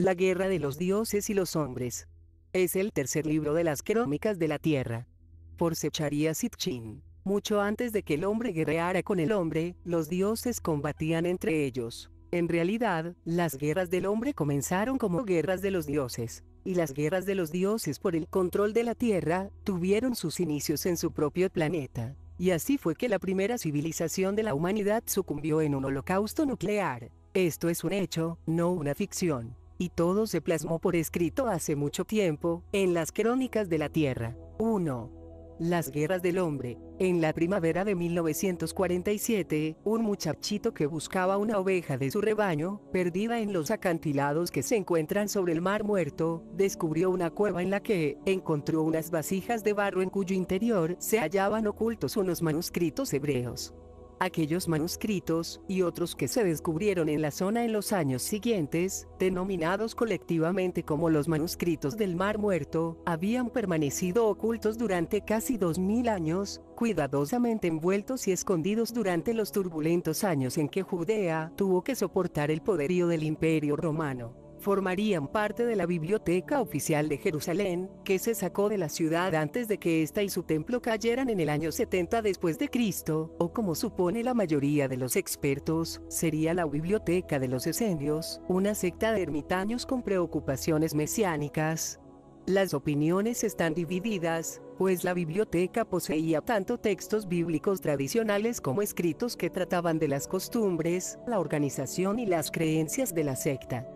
La guerra de los dioses y los hombres. Es el tercer libro de las Crónicas de la Tierra. Por Zecharia Sitchin. Mucho antes de que el hombre guerreara con el hombre, los dioses combatían entre ellos. En realidad, las guerras del hombre comenzaron como guerras de los dioses, y las guerras de los dioses por el control de la Tierra, tuvieron sus inicios en su propio planeta. Y así fue que la primera civilización de la humanidad sucumbió en un holocausto nuclear. Esto es un hecho, no una ficción. Y todo se plasmó por escrito hace mucho tiempo, en las Crónicas de la Tierra. 1. Las guerras del hombre. En la primavera de 1947, un muchachito que buscaba una oveja de su rebaño, perdida en los acantilados que se encuentran sobre el Mar Muerto, descubrió una cueva en la que encontró unas vasijas de barro en cuyo interior se hallaban ocultos unos manuscritos hebreos. Aquellos manuscritos, y otros que se descubrieron en la zona en los años siguientes, denominados colectivamente como los manuscritos del Mar Muerto, habían permanecido ocultos durante casi 2000 años, cuidadosamente envueltos y escondidos durante los turbulentos años en que Judea tuvo que soportar el poderío del Imperio Romano. Formarían parte de la Biblioteca Oficial de Jerusalén, que se sacó de la ciudad antes de que ésta y su templo cayeran en el año 70 después de Cristo, o como supone la mayoría de los expertos, sería la Biblioteca de los Esenios, una secta de ermitaños con preocupaciones mesiánicas. Las opiniones están divididas, pues la biblioteca poseía tanto textos bíblicos tradicionales como escritos que trataban de las costumbres, la organización y las creencias de la secta.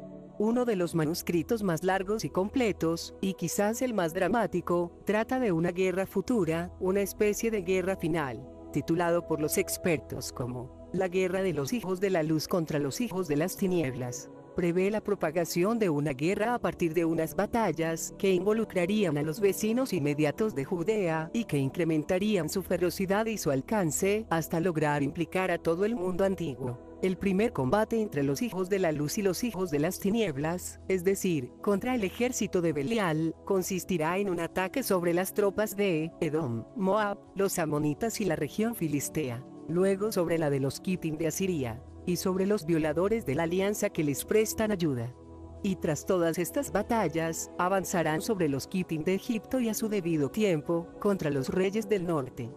Uno de los manuscritos más largos y completos, y quizás el más dramático, trata de una guerra futura, una especie de guerra final, titulado por los expertos como la guerra de los hijos de la luz contra los hijos de las tinieblas. Prevé la propagación de una guerra a partir de unas batallas que involucrarían a los vecinos inmediatos de Judea y que incrementarían su ferocidad y su alcance hasta lograr implicar a todo el mundo antiguo. El primer combate entre los hijos de la luz y los hijos de las tinieblas, es decir, contra el ejército de Belial, consistirá en un ataque sobre las tropas de Edom, Moab, los amonitas y la región filistea, luego sobre la de los Kitim de Asiria, y sobre los violadores de la alianza que les prestan ayuda. Y tras todas estas batallas, avanzarán sobre los Kitim de Egipto y a su debido tiempo, contra los reyes del norte.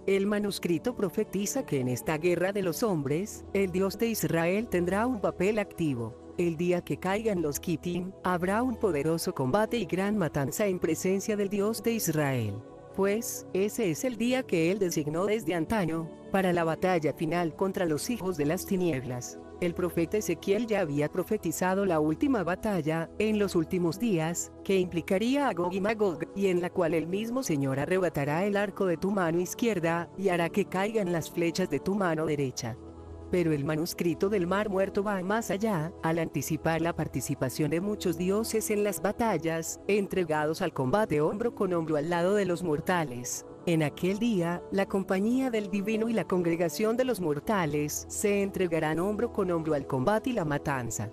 El manuscrito profetiza que en esta guerra de los hombres, el Dios de Israel tendrá un papel activo. El día que caigan los Kitim, habrá un poderoso combate y gran matanza en presencia del Dios de Israel. Pues, ese es el día que él designó desde antaño, para la batalla final contra los hijos de las tinieblas. El profeta Ezequiel ya había profetizado la última batalla, en los últimos días, que implicaría a Gog y Magog, y en la cual el mismo Señor arrebatará el arco de tu mano izquierda, y hará que caigan las flechas de tu mano derecha. Pero el manuscrito del Mar Muerto va más allá, al anticipar la participación de muchos dioses en las batallas, entregados al combate hombro con hombro al lado de los mortales. En aquel día, la compañía del divino y la congregación de los mortales se entregarán hombro con hombro al combate y la matanza.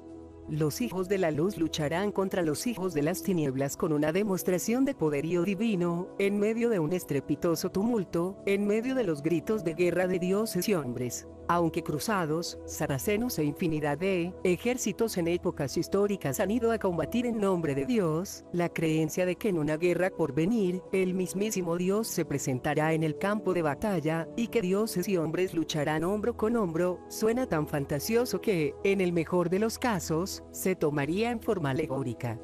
Los hijos de la luz lucharán contra los hijos de las tinieblas con una demostración de poderío divino, en medio de un estrepitoso tumulto, en medio de los gritos de guerra de dioses y hombres. Aunque cruzados, sarracenos e infinidad de ejércitos en épocas históricas han ido a combatir en nombre de Dios, la creencia de que en una guerra por venir, el mismísimo Dios se presentará en el campo de batalla, y que dioses y hombres lucharán hombro con hombro, suena tan fantasioso que, en el mejor de los casos, se tomaría en forma alegórica.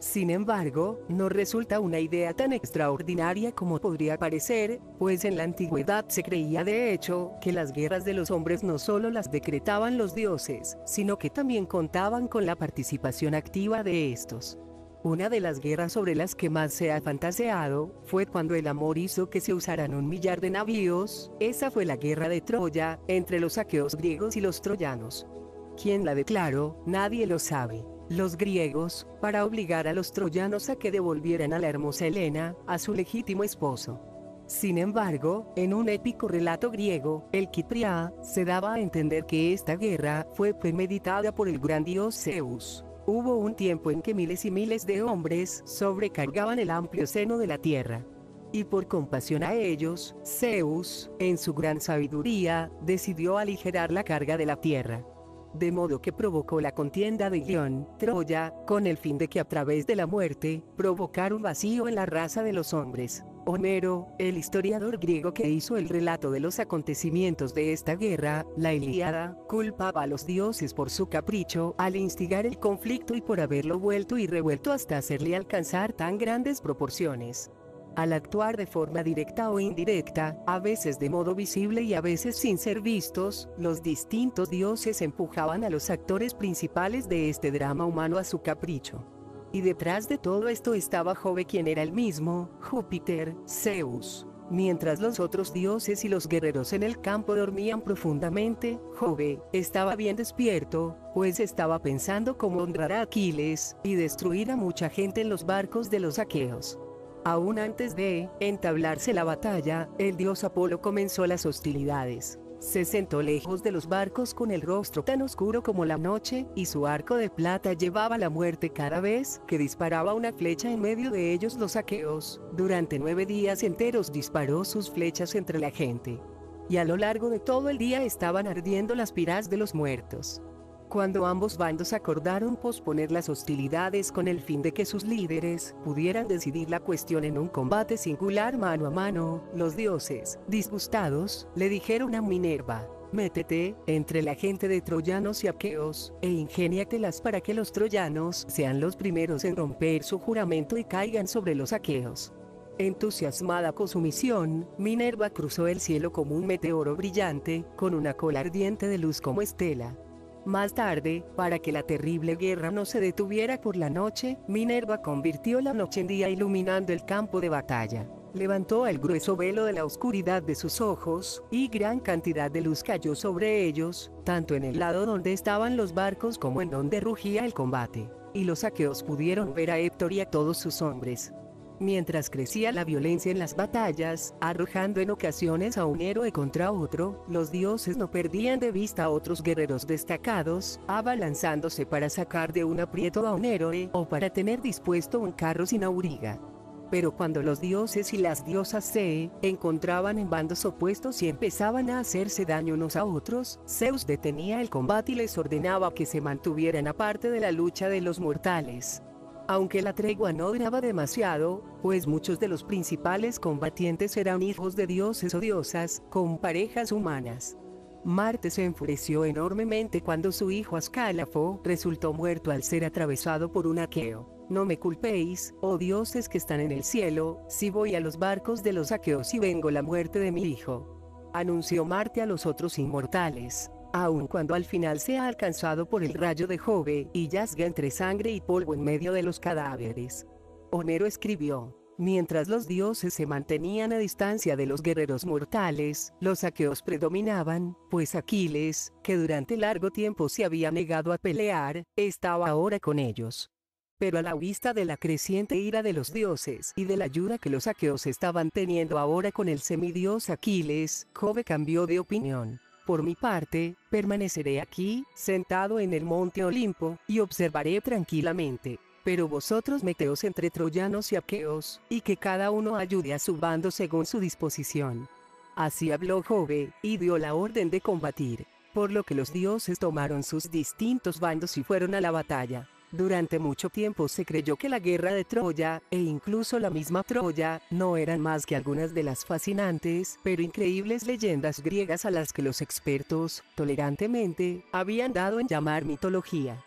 Sin embargo, no resulta una idea tan extraordinaria como podría parecer, pues en la antigüedad se creía de hecho que las guerras de los hombres no solo las decretaban los dioses, sino que también contaban con la participación activa de estos. Una de las guerras sobre las que más se ha fantaseado, fue cuando el amor hizo que se usaran 1 millar de navíos. Esa fue la guerra de Troya, entre los aqueos griegos y los troyanos. ¿Quién la declaró? Nadie lo sabe. Los griegos, para obligar a los troyanos a que devolvieran a la hermosa Helena, a su legítimo esposo. Sin embargo, en un épico relato griego, el Kypria, se daba a entender que esta guerra fue premeditada por el gran dios Zeus. Hubo un tiempo en que miles y miles de hombres sobrecargaban el amplio seno de la tierra. Y por compasión a ellos, Zeus, en su gran sabiduría, decidió aligerar la carga de la tierra. de modo que provocó la contienda de Ilión, Troya, con el fin de que a través de la muerte, provocar un vacío en la raza de los hombres. Homero, el historiador griego que hizo el relato de los acontecimientos de esta guerra, la Ilíada, culpaba a los dioses por su capricho al instigar el conflicto y por haberlo vuelto y revuelto hasta hacerle alcanzar tan grandes proporciones. Al actuar de forma directa o indirecta, a veces de modo visible y a veces sin ser vistos, los distintos dioses empujaban a los actores principales de este drama humano a su capricho. Y detrás de todo esto estaba Jove, quien era el mismo, Júpiter, Zeus. Mientras los otros dioses y los guerreros en el campo dormían profundamente, Jove estaba bien despierto, pues estaba pensando cómo honrar a Aquiles y destruir a mucha gente en los barcos de los aqueos. Aún antes de entablarse la batalla, el dios Apolo comenzó las hostilidades. Se sentó lejos de los barcos con el rostro tan oscuro como la noche, y su arco de plata llevaba la muerte cada vez que disparaba una flecha en medio de ellos los aqueos. Durante 9 días enteros disparó sus flechas entre la gente. Y a lo largo de todo el día estaban ardiendo las piras de los muertos. Cuando ambos bandos acordaron posponer las hostilidades con el fin de que sus líderes pudieran decidir la cuestión en un combate singular mano a mano, los dioses, disgustados, le dijeron a Minerva: métete entre la gente de troyanos y aqueos, e ingéniatelas para que los troyanos sean los primeros en romper su juramento y caigan sobre los aqueos. Entusiasmada con su misión, Minerva cruzó el cielo como un meteoro brillante, con una cola ardiente de luz como estela. Más tarde, para que la terrible guerra no se detuviera por la noche, Minerva convirtió la noche en día iluminando el campo de batalla. Levantó el grueso velo de la oscuridad de sus ojos, y gran cantidad de luz cayó sobre ellos, tanto en el lado donde estaban los barcos como en donde rugía el combate. Y los aqueos pudieron ver a Héctor y a todos sus hombres. Mientras crecía la violencia en las batallas, arrojando en ocasiones a un héroe contra otro, los dioses no perdían de vista a otros guerreros destacados, abalanzándose para sacar de un aprieto a un héroe o para tener dispuesto un carro sin auriga. Pero cuando los dioses y las diosas se encontraban en bandos opuestos y empezaban a hacerse daño unos a otros, Zeus detenía el combate y les ordenaba que se mantuvieran aparte de la lucha de los mortales. Aunque la tregua no duraba demasiado, pues muchos de los principales combatientes eran hijos de dioses o diosas, con parejas humanas. Marte se enfureció enormemente cuando su hijo Ascálafo resultó muerto al ser atravesado por un aqueo. No me culpéis, oh dioses que están en el cielo, si voy a los barcos de los aqueos y vengo la muerte de mi hijo. Anunció Marte a los otros inmortales. Aun cuando al final sea alcanzado por el rayo de Jove y yazga entre sangre y polvo en medio de los cadáveres. Homero escribió: mientras los dioses se mantenían a distancia de los guerreros mortales, los aqueos predominaban, pues Aquiles, que durante largo tiempo se había negado a pelear, estaba ahora con ellos. Pero a la vista de la creciente ira de los dioses y de la ayuda que los aqueos estaban teniendo ahora con el semidios Aquiles, Jove cambió de opinión. Por mi parte, permaneceré aquí, sentado en el monte Olimpo, y observaré tranquilamente. Pero vosotros meteos entre troyanos y aqueos, y que cada uno ayude a su bando según su disposición. Así habló Jove, y dio la orden de combatir. Por lo que los dioses tomaron sus distintos bandos y fueron a la batalla. Durante mucho tiempo se creyó que la guerra de Troya, e incluso la misma Troya, no eran más que algunas de las fascinantes, pero increíbles leyendas griegas a las que los expertos, tolerantemente, habían dado en llamar mitología.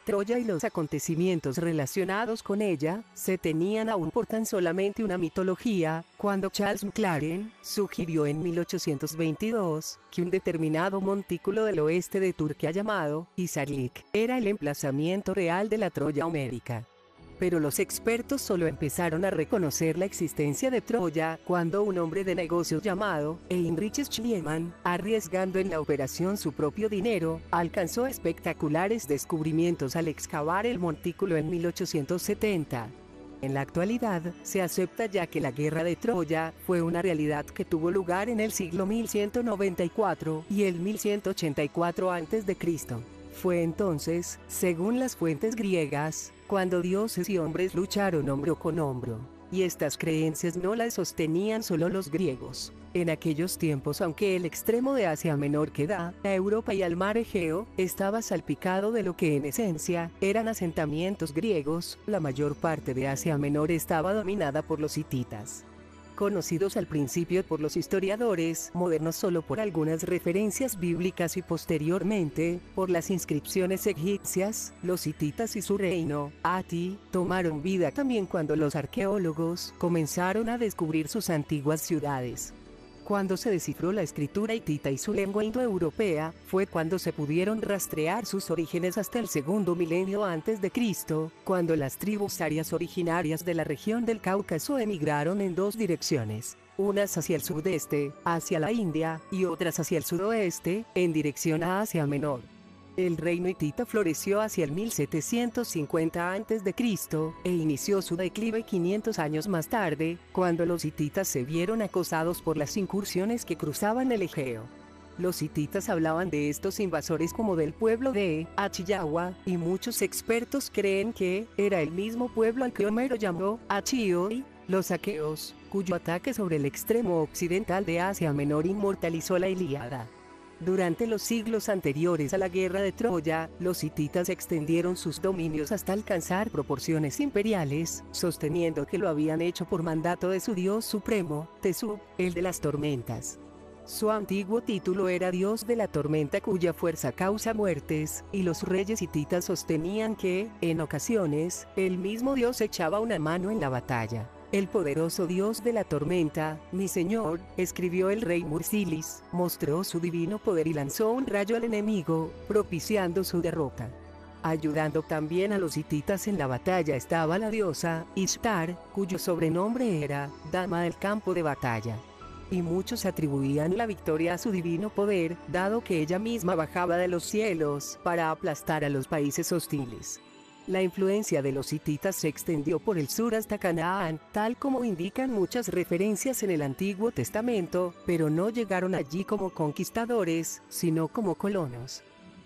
Troya y los acontecimientos relacionados con ella, se tenían aún por tan solamente una mitología, cuando Charles Maclaren, sugirió en 1822, que un determinado montículo del oeste de Turquía llamado, Hisarlik, era el emplazamiento real de la Troya homérica. Pero los expertos solo empezaron a reconocer la existencia de Troya cuando un hombre de negocios llamado Heinrich Schliemann, arriesgando en la operación su propio dinero, alcanzó espectaculares descubrimientos al excavar el montículo en 1870. En la actualidad, se acepta ya que la guerra de Troya fue una realidad que tuvo lugar en el siglo 1194 y el 1184 a.C. Fue entonces, según las fuentes griegas, cuando dioses y hombres lucharon hombro con hombro. y estas creencias no las sostenían solo los griegos. En aquellos tiempos, aunque el extremo de Asia Menor que da a Europa y al mar Egeo, estaba salpicado de lo que en esencia eran asentamientos griegos, la mayor parte de Asia Menor estaba dominada por los hititas. Conocidos al principio por los historiadores modernos solo por algunas referencias bíblicas y posteriormente por las inscripciones egipcias, los hititas y su reino, Ati, tomaron vida también cuando los arqueólogos comenzaron a descubrir sus antiguas ciudades. Cuando se descifró la escritura hitita y su lengua indoeuropea, fue cuando se pudieron rastrear sus orígenes hasta el segundo milenio antes de Cristo, cuando las tribus arias originarias de la región del Cáucaso emigraron en dos direcciones, unas hacia el sudeste, hacia la India, y otras hacia el sudoeste, en dirección a Asia Menor. El reino hitita floreció hacia el 1750 a.C. e inició su declive 500 años más tarde, cuando los hititas se vieron acosados por las incursiones que cruzaban el Egeo. Los hititas hablaban de estos invasores como del pueblo de Achiyawa, y muchos expertos creen que era el mismo pueblo al que Homero llamó Achioi, los aqueos, cuyo ataque sobre el extremo occidental de Asia Menor inmortalizó la Ilíada. Durante los siglos anteriores a la guerra de Troya, los hititas extendieron sus dominios hasta alcanzar proporciones imperiales, sosteniendo que lo habían hecho por mandato de su dios supremo, Tesub, el de las tormentas. Su antiguo título era Dios de la tormenta cuya fuerza causa muertes, y los reyes hititas sostenían que, en ocasiones, el mismo dios echaba una mano en la batalla. El poderoso dios de la tormenta, mi señor, escribió el rey Mursilis, mostró su divino poder y lanzó un rayo al enemigo, propiciando su derrota. Ayudando también a los hititas en la batalla estaba la diosa Ishtar, cuyo sobrenombre era Dama del campo de batalla. Y muchos atribuían la victoria a su divino poder, dado que ella misma bajaba de los cielos para aplastar a los países hostiles. La influencia de los hititas se extendió por el sur hasta Canaán, tal como indican muchas referencias en el Antiguo Testamento, pero no llegaron allí como conquistadores, sino como colonos.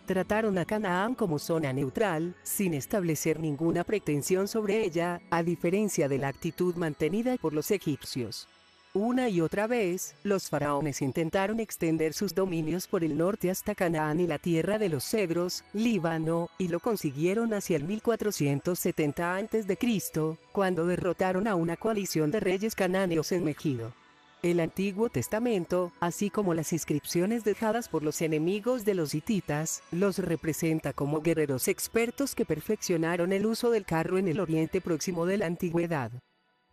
Trataron a Canaán como zona neutral, sin establecer ninguna pretensión sobre ella, a diferencia de la actitud mantenida por los egipcios. Una y otra vez, los faraones intentaron extender sus dominios por el norte hasta Canaán y la tierra de los cedros, Líbano, y lo consiguieron hacia el 1470 a.C., cuando derrotaron a una coalición de reyes cananeos en Megido. El Antiguo Testamento, así como las inscripciones dejadas por los enemigos de los hititas, los representa como guerreros expertos que perfeccionaron el uso del carro en el Oriente Próximo de la Antigüedad.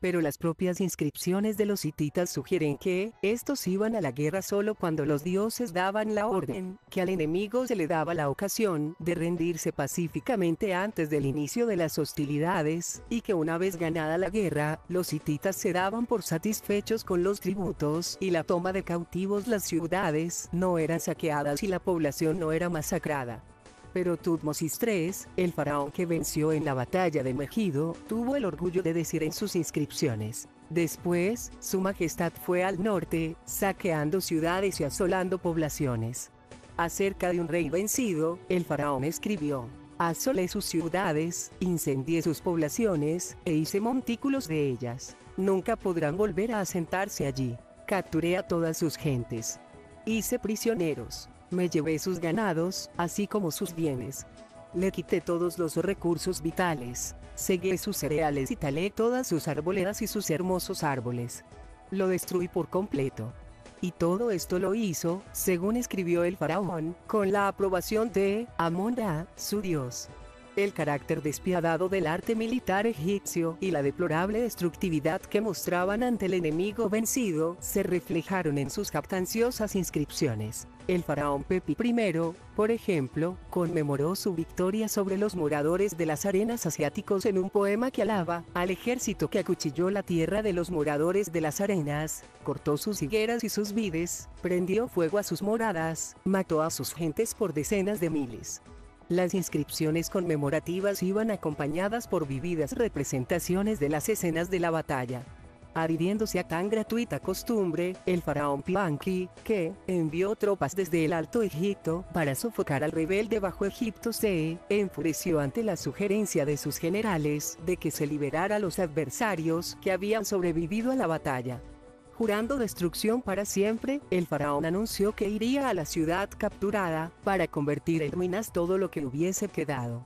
Pero las propias inscripciones de los hititas sugieren que estos iban a la guerra solo cuando los dioses daban la orden, que al enemigo se le daba la ocasión de rendirse pacíficamente antes del inicio de las hostilidades, y que una vez ganada la guerra, los hititas se daban por satisfechos con los tributos y la toma de cautivos. Las ciudades no eran saqueadas y la población no era masacrada. Pero Tutmosis III, el faraón que venció en la batalla de Megido, tuvo el orgullo de decir en sus inscripciones: después, su majestad fue al norte, saqueando ciudades y asolando poblaciones. Acerca de un rey vencido, el faraón escribió: asolé sus ciudades, incendié sus poblaciones, e hice montículos de ellas. Nunca podrán volver a asentarse allí. Capturé a todas sus gentes. Hice prisioneros. Me llevé sus ganados, así como sus bienes. Le quité todos los recursos vitales. Cegué sus cereales y talé todas sus arboledas y sus hermosos árboles. Lo destruí por completo. Y todo esto lo hizo, según escribió el faraón, con la aprobación de Amon-Ra, su dios. El carácter despiadado del arte militar egipcio y la deplorable destructividad que mostraban ante el enemigo vencido se reflejaron en sus jactanciosas inscripciones. El faraón Pepi I, por ejemplo, conmemoró su victoria sobre los moradores de las arenas asiáticos en un poema que alaba al ejército que acuchilló la tierra de los moradores de las arenas, cortó sus higueras y sus vides, prendió fuego a sus moradas, mató a sus gentes por decenas de miles. Las inscripciones conmemorativas iban acompañadas por vívidas representaciones de las escenas de la batalla. Adhiriéndose a tan gratuita costumbre, el faraón Pibanki, que envió tropas desde el Alto Egipto para sofocar al rebelde Bajo Egipto, se enfureció ante la sugerencia de sus generales de que se liberara a los adversarios que habían sobrevivido a la batalla. Jurando destrucción para siempre, el faraón anunció que iría a la ciudad capturada para convertir en ruinas todo lo que hubiese quedado.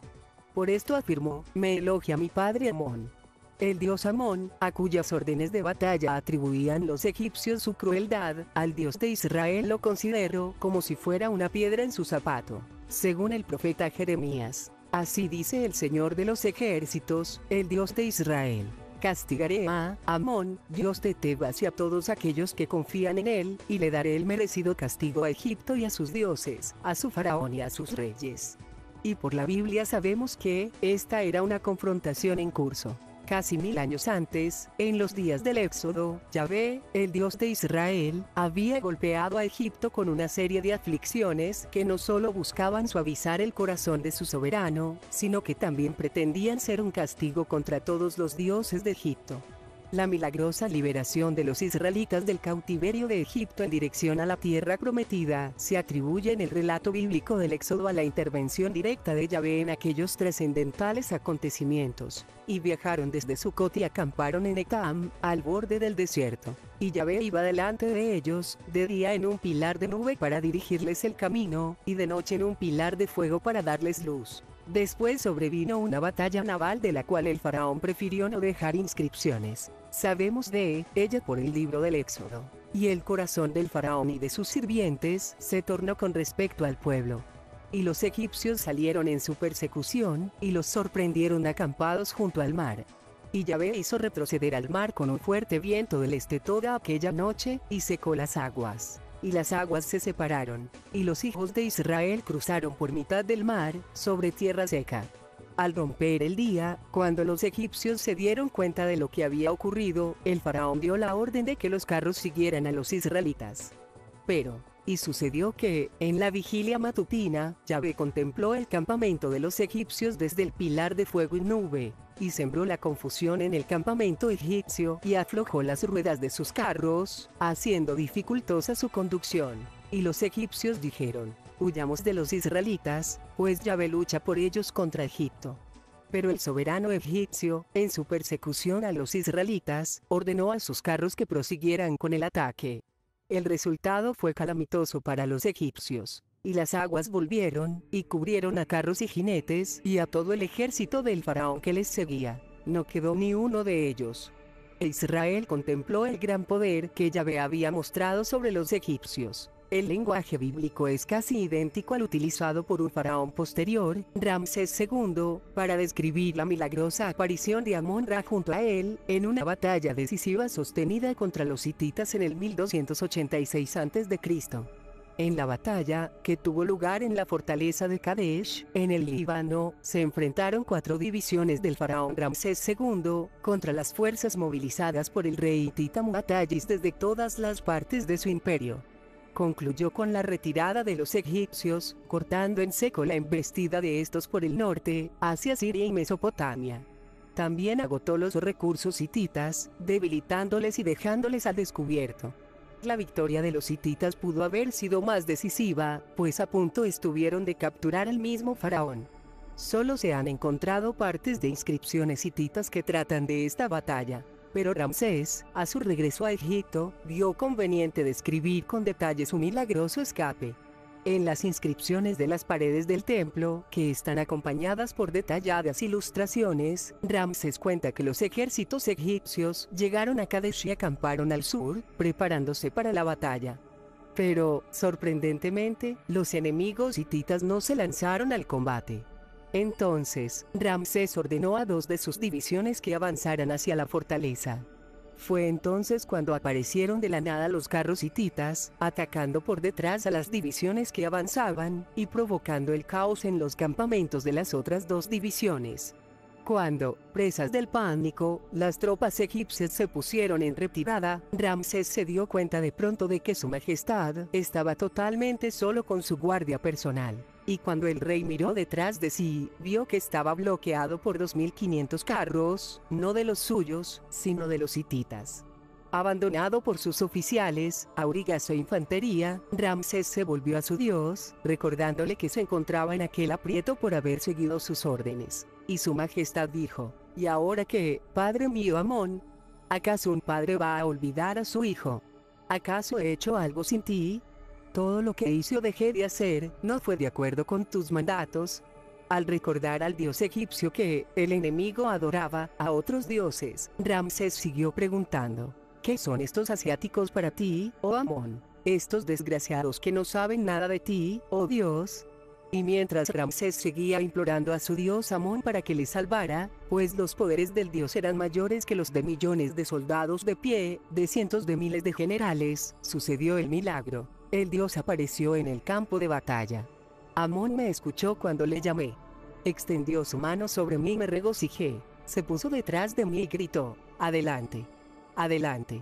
Por esto afirmó: me elogia mi padre Amón. El dios Amón, a cuyas órdenes de batalla atribuían los egipcios su crueldad, al dios de Israel lo consideró como si fuera una piedra en su zapato. Según el profeta Jeremías, así dice el Señor de los ejércitos, el Dios de Israel: castigaré a Amón, dios de Tebas, y a todos aquellos que confían en él, y le daré el merecido castigo a Egipto y a sus dioses, a su faraón y a sus reyes. Y por la Biblia sabemos que esta era una confrontación en curso. Casi 1000 años antes, en los días del Éxodo, Yahvé, el Dios de Israel, había golpeado a Egipto con una serie de aflicciones que no solo buscaban suavizar el corazón de su soberano, sino que también pretendían ser un castigo contra todos los dioses de Egipto. La milagrosa liberación de los israelitas del cautiverio de Egipto en dirección a la tierra prometida se atribuye en el relato bíblico del Éxodo a la intervención directa de Yahvé en aquellos trascendentales acontecimientos. Y viajaron desde Sucot y acamparon en Etam, al borde del desierto. Y Yahvé iba delante de ellos, de día en un pilar de nube para dirigirles el camino, y de noche en un pilar de fuego para darles luz. Después sobrevino una batalla naval de la cual el faraón prefirió no dejar inscripciones. Sabemos de ella por el libro del Éxodo. Y el corazón del faraón y de sus sirvientes se tornó con respecto al pueblo. Y los egipcios salieron en su persecución, y los sorprendieron acampados junto al mar. Y Yahvé hizo retroceder al mar con un fuerte viento del este toda aquella noche, y secó las aguas. Y las aguas se separaron, y los hijos de Israel cruzaron por mitad del mar, sobre tierra seca. Al romper el día, cuando los egipcios se dieron cuenta de lo que había ocurrido, el faraón dio la orden de que los carros siguieran a los israelitas. Y sucedió que, en la vigilia matutina, Yahvé contempló el campamento de los egipcios desde el pilar de fuego y nube, y sembró la confusión en el campamento egipcio, y aflojó las ruedas de sus carros, haciendo dificultosa su conducción. Y los egipcios dijeron: huyamos de los israelitas, pues Yahvé lucha por ellos contra Egipto. Pero el soberano egipcio, en su persecución a los israelitas, ordenó a sus carros que prosiguieran con el ataque. El resultado fue calamitoso para los egipcios, y las aguas volvieron, y cubrieron a carros y jinetes, y a todo el ejército del faraón que les seguía. No quedó ni uno de ellos. E Israel contempló el gran poder que Yahvé había mostrado sobre los egipcios. El lenguaje bíblico es casi idéntico al utilizado por un faraón posterior, Ramsés II, para describir la milagrosa aparición de Amón-Ra junto a él, en una batalla decisiva sostenida contra los hititas en el 1286 a.C. En la batalla, que tuvo lugar en la fortaleza de Kadesh, en el Líbano, se enfrentaron 4 divisiones del faraón Ramsés II, contra las fuerzas movilizadas por el rey hitita Mu'tayis desde todas las partes de su imperio. Concluyó con la retirada de los egipcios, cortando en seco la embestida de estos por el norte, hacia Siria y Mesopotamia. También agotó los recursos hititas, debilitándoles y dejándoles al descubierto. La victoria de los hititas pudo haber sido más decisiva, pues a punto estuvieron de capturar al mismo faraón. Solo se han encontrado partes de inscripciones hititas que tratan de esta batalla. Pero Ramsés, a su regreso a Egipto, vio conveniente describir con detalle su milagroso escape. En las inscripciones de las paredes del templo, que están acompañadas por detalladas ilustraciones, Ramsés cuenta que los ejércitos egipcios llegaron a Kadesh y acamparon al sur, preparándose para la batalla. Pero, sorprendentemente, los enemigos hititas no se lanzaron al combate. Entonces, Ramsés ordenó a 2 de sus divisiones que avanzaran hacia la fortaleza. Fue entonces cuando aparecieron de la nada los carros hititas, atacando por detrás a las divisiones que avanzaban, y provocando el caos en los campamentos de las otras 2 divisiones. Cuando, presas del pánico, las tropas egipcias se pusieron en retirada, Ramsés se dio cuenta de pronto de que su majestad estaba totalmente solo con su guardia personal. Y cuando el rey miró detrás de sí, vio que estaba bloqueado por 2500 carros, no de los suyos, sino de los hititas. Abandonado por sus oficiales, aurigas e infantería, Ramsés se volvió a su dios, recordándole que se encontraba en aquel aprieto por haber seguido sus órdenes. Y su majestad dijo: ¿Y ahora qué, padre mío Amón? ¿Acaso un padre va a olvidar a su hijo? ¿Acaso he hecho algo sin ti? Todo lo que hice o dejé de hacer, no fue de acuerdo con tus mandatos. Al recordar al dios egipcio que el enemigo adoraba a otros dioses, Ramsés siguió preguntando: ¿qué son estos asiáticos para ti, oh Amón? Estos desgraciados que no saben nada de ti, oh Dios. Y mientras Ramsés seguía implorando a su dios Amón para que le salvara, pues los poderes del dios eran mayores que los de millones de soldados de pie, de cientos de miles de generales, sucedió el milagro. El dios apareció en el campo de batalla. Amón me escuchó cuando le llamé. Extendió su mano sobre mí y me regocijé. Se puso detrás de mí y gritó: adelante. Adelante.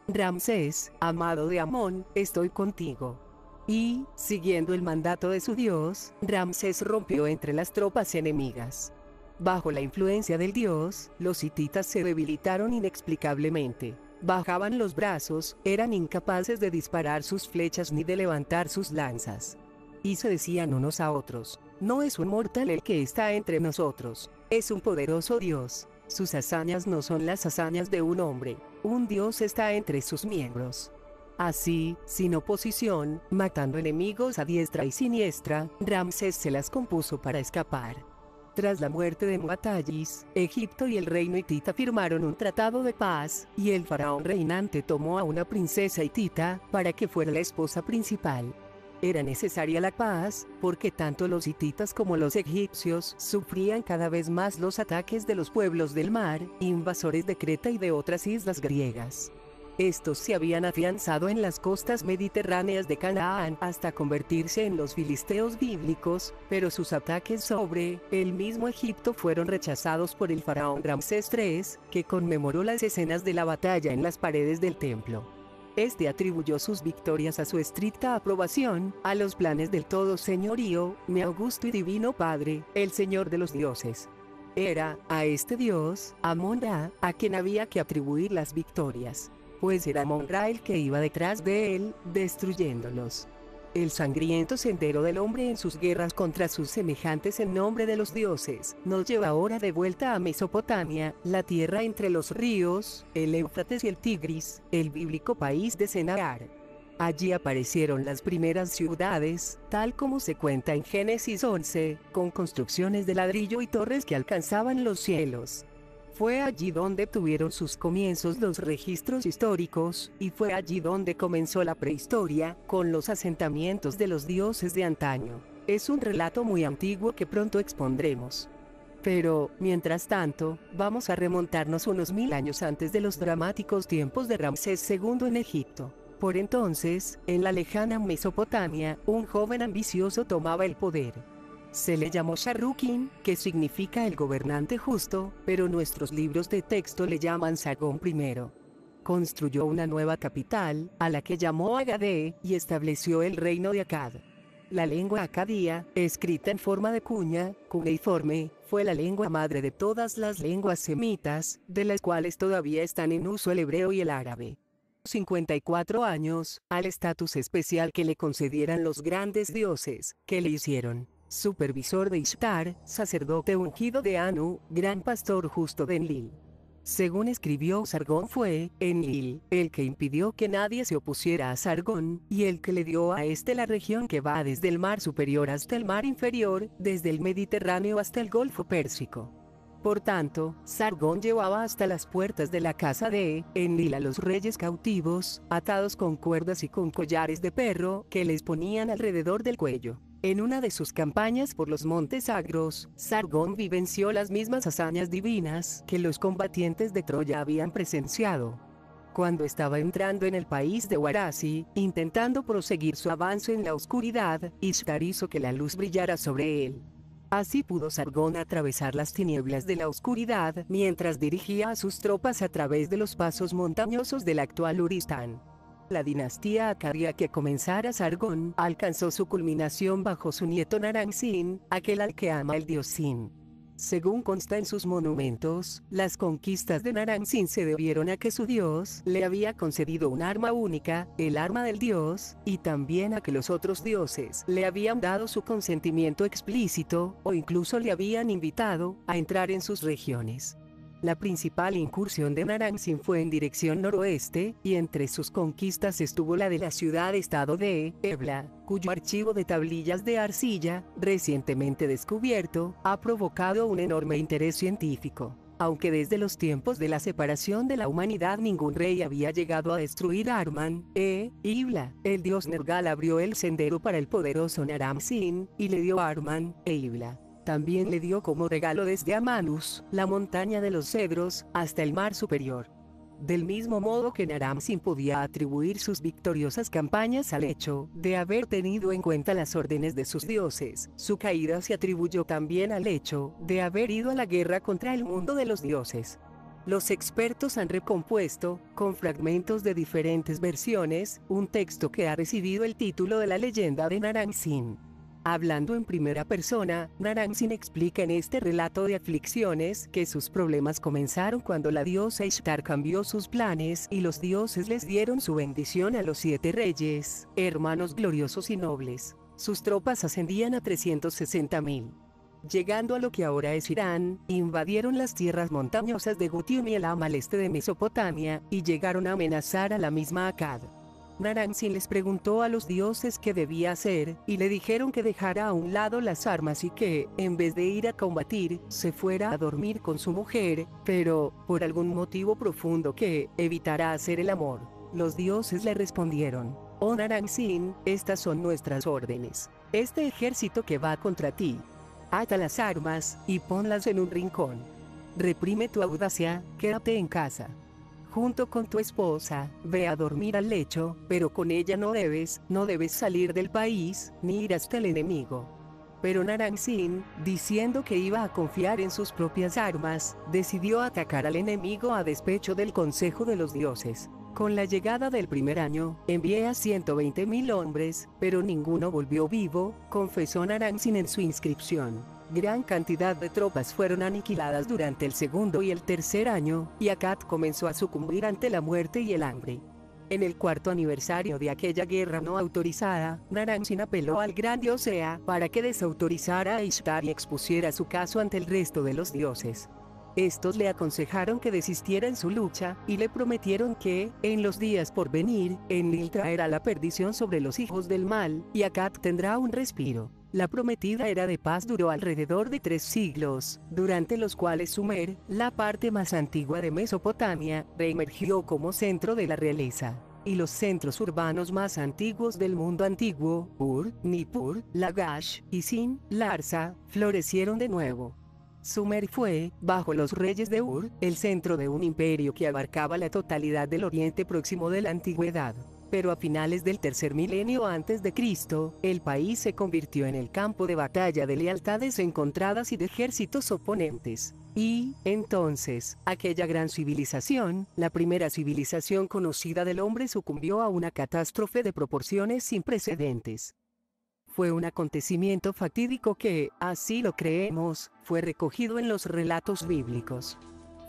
Ramsés, amado de Amón, estoy contigo. Y, siguiendo el mandato de su dios, Ramsés rompió entre las tropas enemigas. Bajo la influencia del dios, los hititas se debilitaron inexplicablemente. Bajaban los brazos, eran incapaces de disparar sus flechas ni de levantar sus lanzas. Y se decían unos a otros: no es un mortal el que está entre nosotros, es un poderoso dios. Sus hazañas no son las hazañas de un hombre, un dios está entre sus miembros. Así, sin oposición, matando enemigos a diestra y siniestra, Ramsés se las compuso para escapar. Tras la muerte de Muatallis, Egipto y el reino hitita firmaron un tratado de paz, y el faraón reinante tomó a una princesa hitita para que fuera la esposa principal. Era necesaria la paz, porque tanto los hititas como los egipcios sufrían cada vez más los ataques de los pueblos del mar, invasores de Creta y de otras islas griegas. Estos se habían afianzado en las costas mediterráneas de Canaán hasta convertirse en los filisteos bíblicos, pero sus ataques sobre el mismo Egipto fueron rechazados por el faraón Ramsés III, que conmemoró las escenas de la batalla en las paredes del templo. Este atribuyó sus victorias a su estricta aprobación, a los planes del todo señorío, mi augusto y divino Padre, el Señor de los dioses. Era, a este dios, Amón-Ra, a quien había que atribuir las victorias, pues era Amón-Ra el que iba detrás de él, destruyéndolos. El sangriento sendero del hombre en sus guerras contra sus semejantes en nombre de los dioses, nos lleva ahora de vuelta a Mesopotamia, la tierra entre los ríos, el Éufrates y el Tigris, el bíblico país de Senaar. Allí aparecieron las primeras ciudades, tal como se cuenta en Génesis 11, con construcciones de ladrillo y torres que alcanzaban los cielos. Fue allí donde tuvieron sus comienzos los registros históricos, y fue allí donde comenzó la prehistoria, con los asentamientos de los dioses de antaño. Es un relato muy antiguo que pronto expondremos. Pero, mientras tanto, vamos a remontarnos unos 1000 años antes de los dramáticos tiempos de Ramsés II en Egipto. Por entonces, en la lejana Mesopotamia, un joven ambicioso tomaba el poder. Se le llamó Sharrukin, que significa el gobernante justo, pero nuestros libros de texto le llaman Sargón I. Construyó una nueva capital, a la que llamó Agade, y estableció el reino de Akkad. La lengua acadía, escrita en forma de cuña, cuneiforme, fue la lengua madre de todas las lenguas semitas, de las cuales todavía están en uso el hebreo y el árabe. 54 años, al estatus especial que le concedieran los grandes dioses, que le hicieron supervisor de Ishtar, sacerdote ungido de Anu, gran pastor justo de Enlil. Según escribió Sargón, fue Enlil el que impidió que nadie se opusiera a Sargón, y el que le dio a este la región que va desde el mar superior hasta el mar inferior, desde el Mediterráneo hasta el Golfo Pérsico. Por tanto, Sargón llevaba hasta las puertas de la casa de Enlil a los reyes cautivos, atados con cuerdas y con collares de perro, que les ponían alrededor del cuello. En una de sus campañas por los montes Agros, Sargón vivenció las mismas hazañas divinas que los combatientes de Troya habían presenciado. Cuando estaba entrando en el país de Warasi, intentando proseguir su avance en la oscuridad, Ishtar hizo que la luz brillara sobre él. Así pudo Sargón atravesar las tinieblas de la oscuridad mientras dirigía a sus tropas a través de los pasos montañosos del actual Uristán. La dinastía acadia que comenzara Sargón alcanzó su culminación bajo su nieto Naram-Sin, aquel al que ama el dios Sin. Según consta en sus monumentos, las conquistas de Naram-Sin se debieron a que su dios le había concedido un arma única, el arma del dios, y también a que los otros dioses le habían dado su consentimiento explícito, o incluso le habían invitado a entrar en sus regiones. La principal incursión de Naram-Sin fue en dirección noroeste, y entre sus conquistas estuvo la de la ciudad-estado de Ebla, cuyo archivo de tablillas de arcilla, recientemente descubierto, ha provocado un enorme interés científico. Aunque desde los tiempos de la separación de la humanidad ningún rey había llegado a destruir Arman, Ibla, el dios Nergal abrió el sendero para el poderoso Naram-Sin, y le dio a Arman, Ibla. También le dio como regalo desde Amanus, la montaña de los cedros, hasta el mar superior. Del mismo modo que Naram-Sin podía atribuir sus victoriosas campañas al hecho de haber tenido en cuenta las órdenes de sus dioses, su caída se atribuyó también al hecho de haber ido a la guerra contra el mundo de los dioses. Los expertos han recompuesto, con fragmentos de diferentes versiones, un texto que ha recibido el título de la leyenda de Naram-Sin. Hablando en primera persona, Naram-Sin explica en este relato de aflicciones que sus problemas comenzaron cuando la diosa Ishtar cambió sus planes y los dioses les dieron su bendición a los 7 reyes, hermanos gloriosos y nobles. Sus tropas ascendían a 360.000. Llegando a lo que ahora es Irán, invadieron las tierras montañosas de Gutium y Elam al este de Mesopotamia, y llegaron a amenazar a la misma Akkad. Naram-Sin les preguntó a los dioses qué debía hacer, y le dijeron que dejara a un lado las armas y que, en vez de ir a combatir, se fuera a dormir con su mujer, pero, por algún motivo profundo que evitara hacer el amor. Los dioses le respondieron: «Oh Naram-Sin, estas son nuestras órdenes. Este ejército que va contra ti, ata las armas, y ponlas en un rincón. Reprime tu audacia, quédate en casa. Junto con tu esposa, ve a dormir al lecho, pero con ella no debes salir del país, ni ir hasta el enemigo». Pero Naram-Sin, diciendo que iba a confiar en sus propias armas, decidió atacar al enemigo a despecho del consejo de los dioses. Con la llegada del primer año, envié a 120.000 hombres, pero ninguno volvió vivo, confesó Naram-Sin en su inscripción. Gran cantidad de tropas fueron aniquiladas durante el segundo y el tercer año, y Akkad comenzó a sucumbir ante la muerte y el hambre. En el 4º aniversario de aquella guerra no autorizada, Naram-Sin apeló al gran dios Ea para que desautorizara a Ishtar y expusiera su caso ante el resto de los dioses. Estos le aconsejaron que desistiera en su lucha, y le prometieron que, en los días por venir, Enlil traerá la perdición sobre los hijos del mal, y Akkad tendrá un respiro. La prometida era de paz duró alrededor de 3 siglos, durante los cuales Sumer, la parte más antigua de Mesopotamia, reemergió como centro de la realeza. Y los centros urbanos más antiguos del mundo antiguo, Ur, Nippur, Lagash, y Sin, Larsa, florecieron de nuevo. Sumer fue, bajo los reyes de Ur, el centro de un imperio que abarcaba la totalidad del Oriente Próximo de la antigüedad. Pero a finales del tercer milenio antes de Cristo, el país se convirtió en el campo de batalla de lealtades encontradas y de ejércitos oponentes. Y, entonces, aquella gran civilización, la primera civilización conocida del hombre, sucumbió a una catástrofe de proporciones sin precedentes. Fue un acontecimiento fatídico que, así lo creemos, fue recogido en los relatos bíblicos.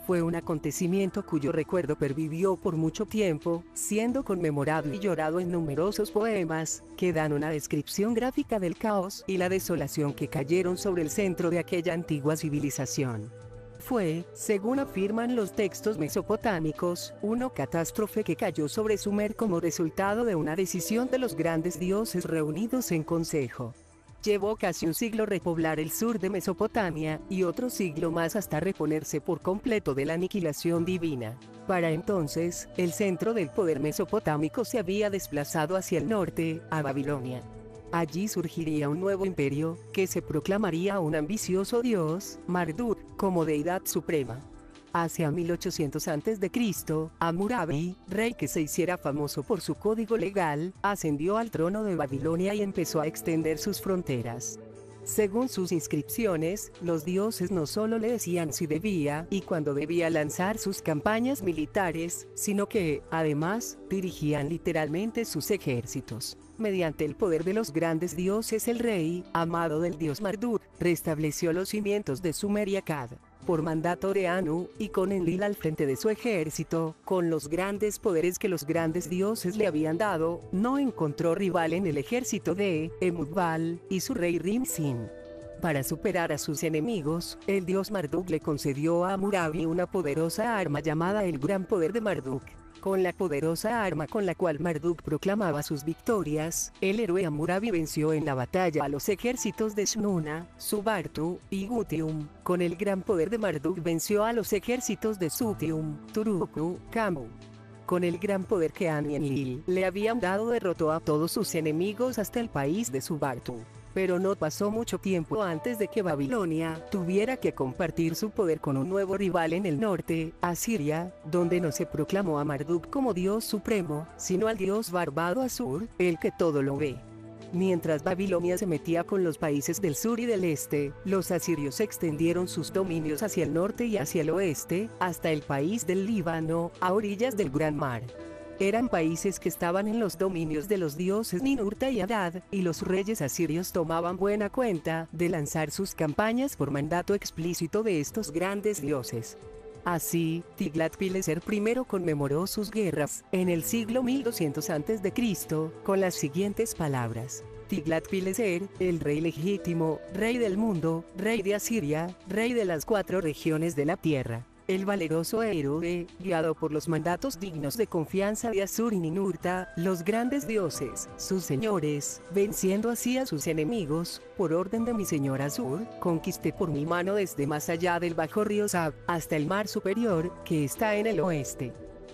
Fue un acontecimiento cuyo recuerdo pervivió por mucho tiempo, siendo conmemorado y llorado en numerosos poemas, que dan una descripción gráfica del caos y la desolación que cayeron sobre el centro de aquella antigua civilización. Fue, según afirman los textos mesopotámicos, una catástrofe que cayó sobre Sumer como resultado de una decisión de los grandes dioses reunidos en consejo. Llevó casi un siglo repoblar el sur de Mesopotamia, y otro siglo más hasta reponerse por completo de la aniquilación divina. Para entonces, el centro del poder mesopotámico se había desplazado hacia el norte, a Babilonia. Allí surgiría un nuevo imperio, que se proclamaría un ambicioso dios, Marduk, como deidad suprema. Hacia 1800 a.C., Hammurabi, rey que se hiciera famoso por su código legal, ascendió al trono de Babilonia y empezó a extender sus fronteras. Según sus inscripciones, los dioses no solo le decían si debía y cuándo debía lanzar sus campañas militares, sino que, además, dirigían literalmente sus ejércitos. Mediante el poder de los grandes dioses, el rey, amado del dios Marduk, restableció los cimientos de Sumer y Akkad. Por mandato de Anu, y con Enlil al frente de su ejército, con los grandes poderes que los grandes dioses le habían dado, no encontró rival en el ejército de Emukbal y su rey Rim-Sin. Para superar a sus enemigos, el dios Marduk le concedió a Hammurabi una poderosa arma llamada el Gran Poder de Marduk. Con la poderosa arma con la cual Marduk proclamaba sus victorias, el héroe Hammurabi venció en la batalla a los ejércitos de Snuna, Subartu y Gutium. Con el gran poder de Marduk venció a los ejércitos de Sutium, Turuku, Kammu. Con el gran poder que Anu y Enlil le habían dado, derrotó a todos sus enemigos hasta el país de Subartu. Pero no pasó mucho tiempo antes de que Babilonia tuviera que compartir su poder con un nuevo rival en el norte, Asiria, donde no se proclamó a Marduk como dios supremo, sino al dios bárbaro Asur, el que todo lo ve. Mientras Babilonia se metía con los países del sur y del este, los asirios extendieron sus dominios hacia el norte y hacia el oeste, hasta el país del Líbano, a orillas del Gran Mar. Eran países que estaban en los dominios de los dioses Ninurta y Adad, y los reyes asirios tomaban buena cuenta de lanzar sus campañas por mandato explícito de estos grandes dioses. Así, Tiglat-Pileser I conmemoró sus guerras, en el siglo 1200 a.C., con las siguientes palabras: Tiglat-Pileser, el rey legítimo, rey del mundo, rey de Asiria, rey de las 4 regiones de la tierra. El valeroso héroe, guiado por los mandatos dignos de confianza de Asur y Ninurta, los grandes dioses, sus señores, venciendo así a sus enemigos, por orden de mi señor Asur, conquisté por mi mano desde más allá del bajo río Sab, hasta el mar superior, que está en el oeste.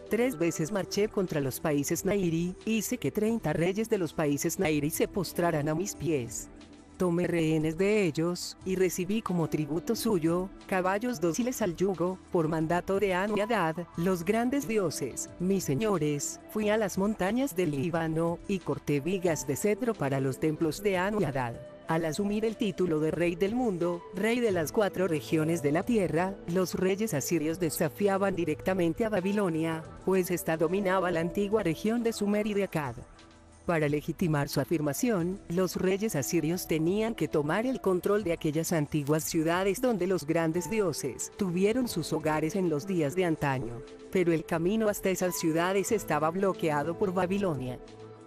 3 veces marché contra los países Nairi, hice que 30 reyes de los países Nairi se postraran a mis pies. Tomé rehenes de ellos, y recibí como tributo suyo, caballos dóciles al yugo, por mandato de Anu y Adad, los grandes dioses, mis señores. Fui a las montañas del Líbano, y corté vigas de cedro para los templos de Anu y Adad. Al asumir el título de rey del mundo, rey de las 4 regiones de la tierra, los reyes asirios desafiaban directamente a Babilonia, pues esta dominaba la antigua región de Sumer y de Akkad. Para legitimar su afirmación, los reyes asirios tenían que tomar el control de aquellas antiguas ciudades donde los grandes dioses tuvieron sus hogares en los días de antaño. Pero el camino hasta esas ciudades estaba bloqueado por Babilonia.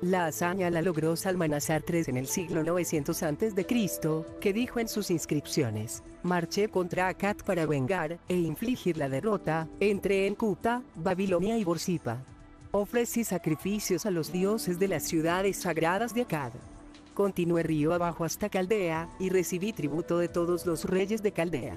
La hazaña la logró Salmanasar III en el siglo 900 a.C., que dijo en sus inscripciones: marché contra Akkad para vengar e infligir la derrota, entré en Kuta, Babilonia y Borsipa. Ofrecí sacrificios a los dioses de las ciudades sagradas de Akkad. Continué río abajo hasta Caldea, y recibí tributo de todos los reyes de Caldea.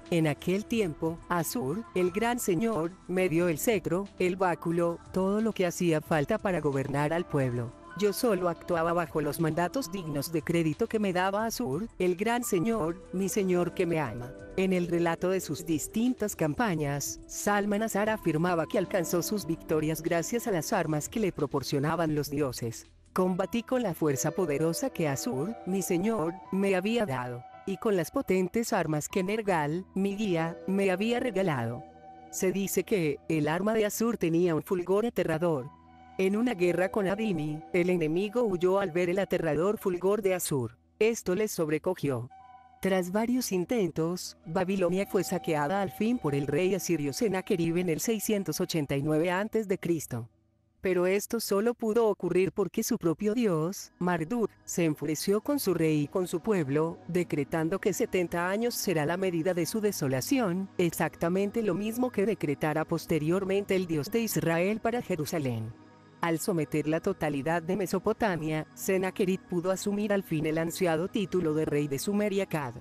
En aquel tiempo, Asur, el gran señor, me dio el cetro, el báculo, todo lo que hacía falta para gobernar al pueblo. Yo solo actuaba bajo los mandatos dignos de crédito que me daba Asur, el gran señor, mi señor que me ama. En el relato de sus distintas campañas, Salmanasar afirmaba que alcanzó sus victorias gracias a las armas que le proporcionaban los dioses. Combatí con la fuerza poderosa que Asur, mi señor, me había dado, y con las potentes armas que Nergal, mi guía, me había regalado. Se dice que el arma de Asur tenía un fulgor aterrador. En una guerra con Adimi, el enemigo huyó al ver el aterrador fulgor de Asur. Esto les sobrecogió. Tras varios intentos, Babilonia fue saqueada al fin por el rey asirio Sennacherib en el 689 a.C. Pero esto solo pudo ocurrir porque su propio dios, Marduk, se enfureció con su rey y con su pueblo, decretando que 70 años será la medida de su desolación, exactamente lo mismo que decretara posteriormente el dios de Israel para Jerusalén. Al someter la totalidad de Mesopotamia, Sennacherib pudo asumir al fin el ansiado título de rey de Sumer y Akkad.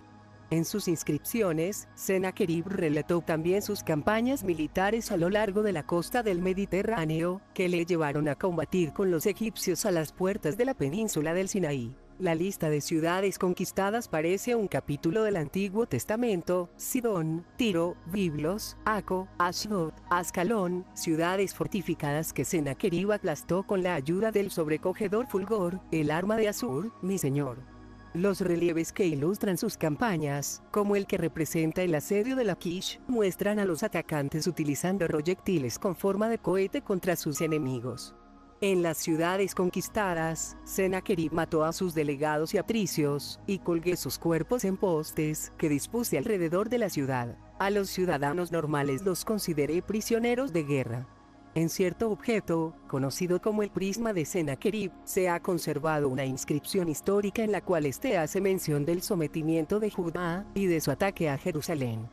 En sus inscripciones, Sennacherib relató también sus campañas militares a lo largo de la costa del Mediterráneo, que le llevaron a combatir con los egipcios a las puertas de la península del Sinaí. La lista de ciudades conquistadas parece un capítulo del Antiguo Testamento: Sidón, Tiro, Biblos, Aco, Ashdod, Ascalón, ciudades fortificadas que Sennacherib aplastó con la ayuda del sobrecogedor fulgor, el arma de Asur, mi señor. Los relieves que ilustran sus campañas, como el que representa el asedio de Laquish, muestran a los atacantes utilizando proyectiles con forma de cohete contra sus enemigos. En las ciudades conquistadas, Sennacherib mató a sus delegados y atricios, y colgué sus cuerpos en postes que dispuse alrededor de la ciudad. A los ciudadanos normales los consideré prisioneros de guerra. En cierto objeto, conocido como el prisma de Sennacherib, se ha conservado una inscripción histórica en la cual éste hace mención del sometimiento de Judá y de su ataque a Jerusalén.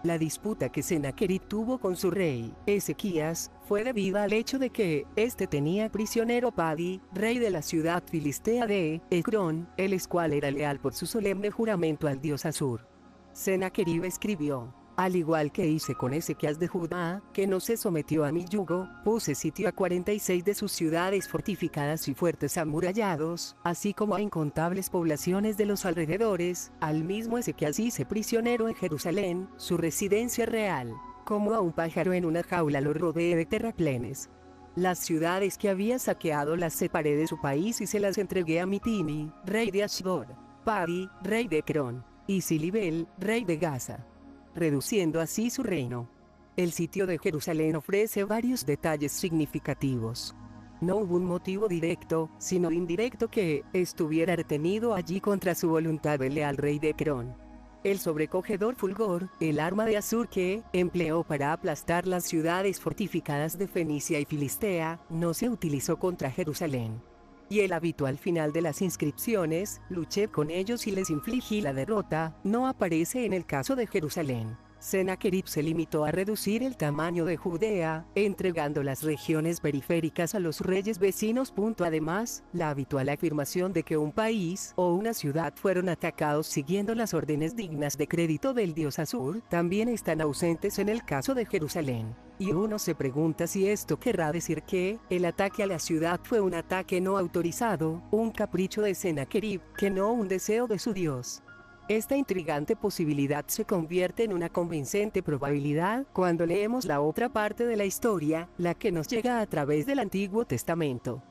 La disputa que Sennacherib tuvo con su rey, Ezequías, fue debida al hecho de que éste tenía prisionero Padi, rey de la ciudad filistea de Ecrón, el cual era leal por su solemne juramento al dios Asur. Sennacherib escribió: al igual que hice con Ezequías de Judá, que no se sometió a mi yugo, puse sitio a 46 de sus ciudades fortificadas y fuertes amurallados, así como a incontables poblaciones de los alrededores. Al mismo Ezequías hice prisionero en Jerusalén, su residencia real. Como a un pájaro en una jaula lo rodeé de terraplenes. Las ciudades que había saqueado las separé de su país y se las entregué a Mitini, rey de Ashdod, Padi, rey de Ecrón, y Silibel, rey de Gaza, reduciendo así su reino. El sitio de Jerusalén ofrece varios detalles significativos. No hubo un motivo directo, sino indirecto que estuviera retenido allí contra su voluntad el leal rey de Ecrón. El sobrecogedor fulgor, el arma de Asur que empleó para aplastar las ciudades fortificadas de Fenicia y Filistea, no se utilizó contra Jerusalén. Y el habitual final de las inscripciones, luché con ellos y les infligí la derrota, no aparece en el caso de Jerusalén. Sennacherib se limitó a reducir el tamaño de Judea, entregando las regiones periféricas a los reyes vecinos. Además, la habitual afirmación de que un país o una ciudad fueron atacados siguiendo las órdenes dignas de crédito del dios Asur, también están ausentes en el caso de Jerusalén. Y uno se pregunta si esto querrá decir que el ataque a la ciudad fue un ataque no autorizado, un capricho de Sennacherib, que no un deseo de su dios. Esta intrigante posibilidad se convierte en una convincente probabilidad cuando leemos la otra parte de la historia, la que nos llega a través del Antiguo Testamento.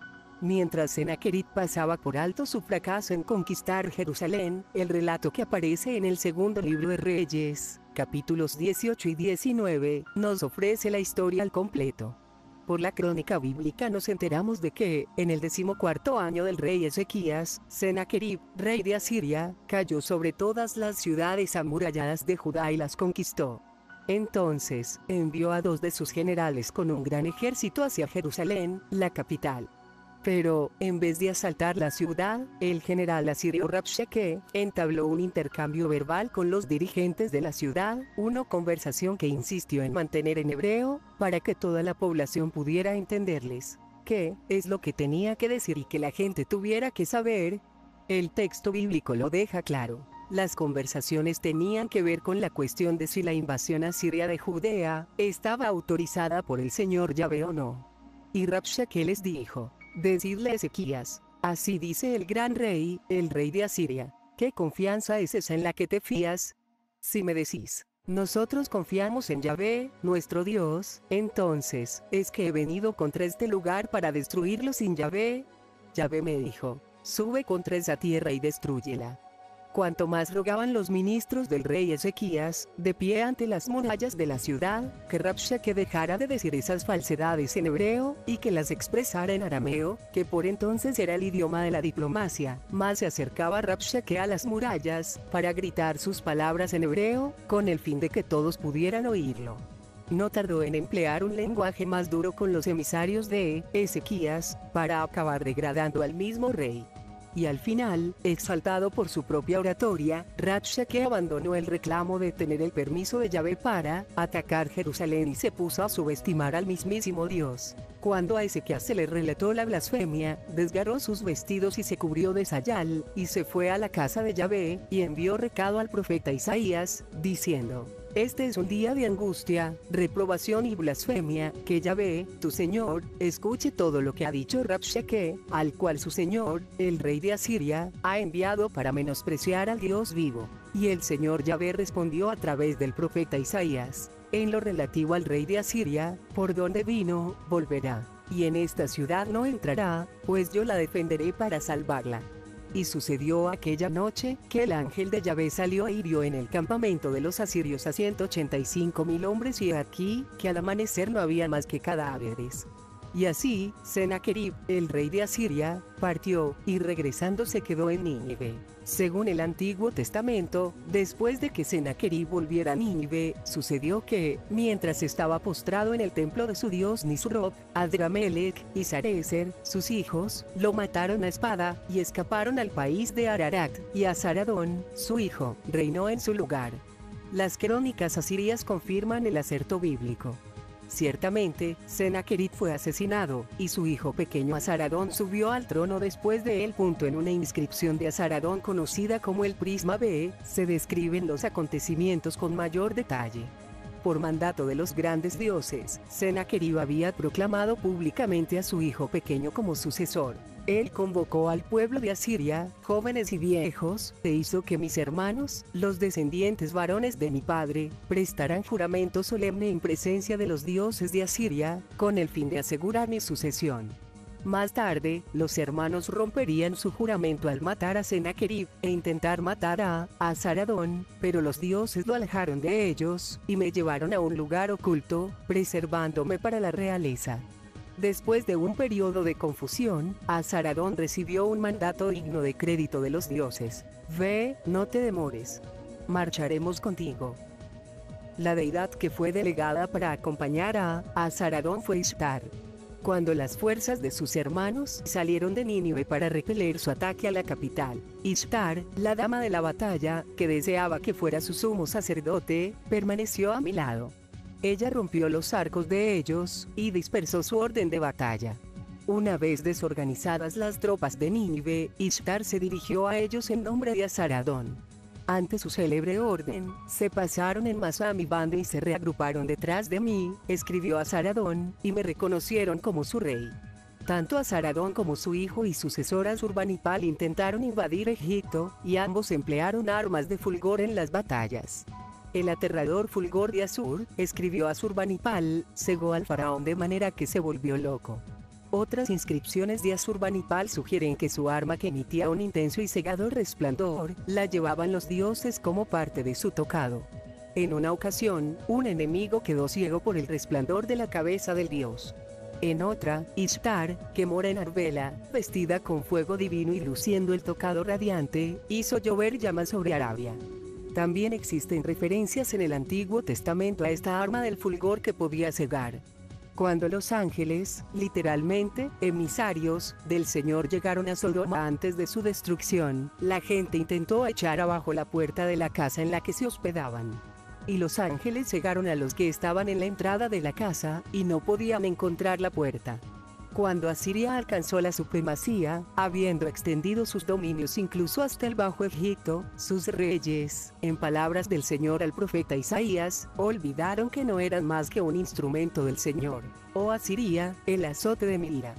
Mientras Sennacherib pasaba por alto su fracaso en conquistar Jerusalén, el relato que aparece en el segundo libro de Reyes, capítulos 18 y 19, nos ofrece la historia al completo. Por la crónica bíblica nos enteramos de que, en el 14º año del rey Ezequías, Sennacherib, rey de Asiria, cayó sobre todas las ciudades amuralladas de Judá y las conquistó. Entonces, envió a 2 de sus generales con un gran ejército hacia Jerusalén, la capital. Pero, en vez de asaltar la ciudad, el general asirio Rabshakeh entabló un intercambio verbal con los dirigentes de la ciudad, una conversación que insistió en mantener en hebreo, para que toda la población pudiera entenderles qué es lo que tenía que decir y que la gente tuviera que saber. El texto bíblico lo deja claro. Las conversaciones tenían que ver con la cuestión de si la invasión asiria de Judea estaba autorizada por el Señor Yahvé o no. Y Rabshakeh les dijo: decidle a Ezequías, así dice el gran rey, el rey de Asiria, ¿qué confianza es esa en la que te fías? Si me decís, nosotros confiamos en Yahvé, nuestro Dios, entonces, ¿es que he venido contra este lugar para destruirlo sin Yahvé? Yahvé me dijo: sube contra esa tierra y destrúyela. Cuanto más rogaban los ministros del rey Ezequías, de pie ante las murallas de la ciudad, que Rabshakeh dejara de decir esas falsedades en hebreo, y que las expresara en arameo, que por entonces era el idioma de la diplomacia, más se acercaba Rabshakeh a las murallas, para gritar sus palabras en hebreo, con el fin de que todos pudieran oírlo. No tardó en emplear un lenguaje más duro con los emisarios de Ezequías, para acabar degradando al mismo rey. Y al final, exaltado por su propia oratoria, Rabshakeh abandonó el reclamo de tener el permiso de Yahvé para atacar Jerusalén y se puso a subestimar al mismísimo Dios. Cuando a Ezequías se le relató la blasfemia, desgarró sus vestidos y se cubrió de sayal, y se fue a la casa de Yahvé, y envió recado al profeta Isaías, diciendo: este es un día de angustia, reprobación y blasfemia, que Yahvé, tu Señor, escuche todo lo que ha dicho Rabshakeh, al cual su Señor, el rey de Asiria, ha enviado para menospreciar al Dios vivo. Y el Señor Yahvé respondió a través del profeta Isaías: en lo relativo al rey de Asiria, por donde vino, volverá, y en esta ciudad no entrará, pues yo la defenderé para salvarla. Y sucedió aquella noche, que el ángel de Yahvé salió e hirió en el campamento de los asirios a 185.000 hombres, y aquí, que al amanecer no había más que cadáveres. Y así, Sennacherib, el rey de Asiria, partió, y regresando se quedó en Nínive. Según el Antiguo Testamento, después de que Sennacherib volviera a Nínive, sucedió que, mientras estaba postrado en el templo de su dios Nisroch, Adramelech y Sarecer, sus hijos, lo mataron a espada, y escaparon al país de Ararat, y Asaradón, su hijo, reinó en su lugar. Las crónicas asirias confirman el acerto bíblico. Ciertamente, Sennacherib fue asesinado, y su hijo pequeño Asaradón subió al trono después de él. En una inscripción de Asaradón conocida como el Prisma B, se describen los acontecimientos con mayor detalle. Por mandato de los grandes dioses, Sennacherib había proclamado públicamente a su hijo pequeño como sucesor. Él convocó al pueblo de Asiria, jóvenes y viejos, e hizo que mis hermanos, los descendientes varones de mi padre, prestaran juramento solemne en presencia de los dioses de Asiria, con el fin de asegurar mi sucesión. Más tarde, los hermanos romperían su juramento al matar a Sennacherib, e intentar matar a Asaradón, pero los dioses lo alejaron de ellos, y me llevaron a un lugar oculto, preservándome para la realeza. Después de un periodo de confusión, Asaradón recibió un mandato digno de crédito de los dioses. Ve, no te demores. Marcharemos contigo. La deidad que fue delegada para acompañar a Asaradón fue Ishtar. Cuando las fuerzas de sus hermanos salieron de Nínive para repeler su ataque a la capital, Ishtar, la dama de la batalla, que deseaba que fuera su sumo sacerdote, permaneció a mi lado. Ella rompió los arcos de ellos, y dispersó su orden de batalla. Una vez desorganizadas las tropas de Nínive, Ishtar se dirigió a ellos en nombre de Asaradón. Ante su célebre orden, se pasaron en masa a mi banda y se reagruparon detrás de mí, escribió Asaradón, y me reconocieron como su rey. Tanto Asaradón como su hijo y sucesor Asurbanipal intentaron invadir Egipto, y ambos emplearon armas de fulgor en las batallas. El aterrador fulgor de Asur, escribió Asurbanipal, cegó al faraón de manera que se volvió loco. Otras inscripciones de Asurbanipal sugieren que su arma, que emitía un intenso y cegador resplandor, la llevaban los dioses como parte de su tocado. En una ocasión, un enemigo quedó ciego por el resplandor de la cabeza del dios. En otra, Ishtar, que mora en Arbela, vestida con fuego divino y luciendo el tocado radiante, hizo llover llamas sobre Arabia. También existen referencias en el Antiguo Testamento a esta arma del fulgor que podía cegar. Cuando los ángeles, literalmente, emisarios del Señor, llegaron a Sodoma antes de su destrucción, la gente intentó echar abajo la puerta de la casa en la que se hospedaban. Y los ángeles cegaron a los que estaban en la entrada de la casa, y no podían encontrar la puerta. Cuando Asiria alcanzó la supremacía, habiendo extendido sus dominios incluso hasta el Bajo Egipto, sus reyes, en palabras del Señor al profeta Isaías, olvidaron que no eran más que un instrumento del Señor. Oh Asiria, el azote de mi ira.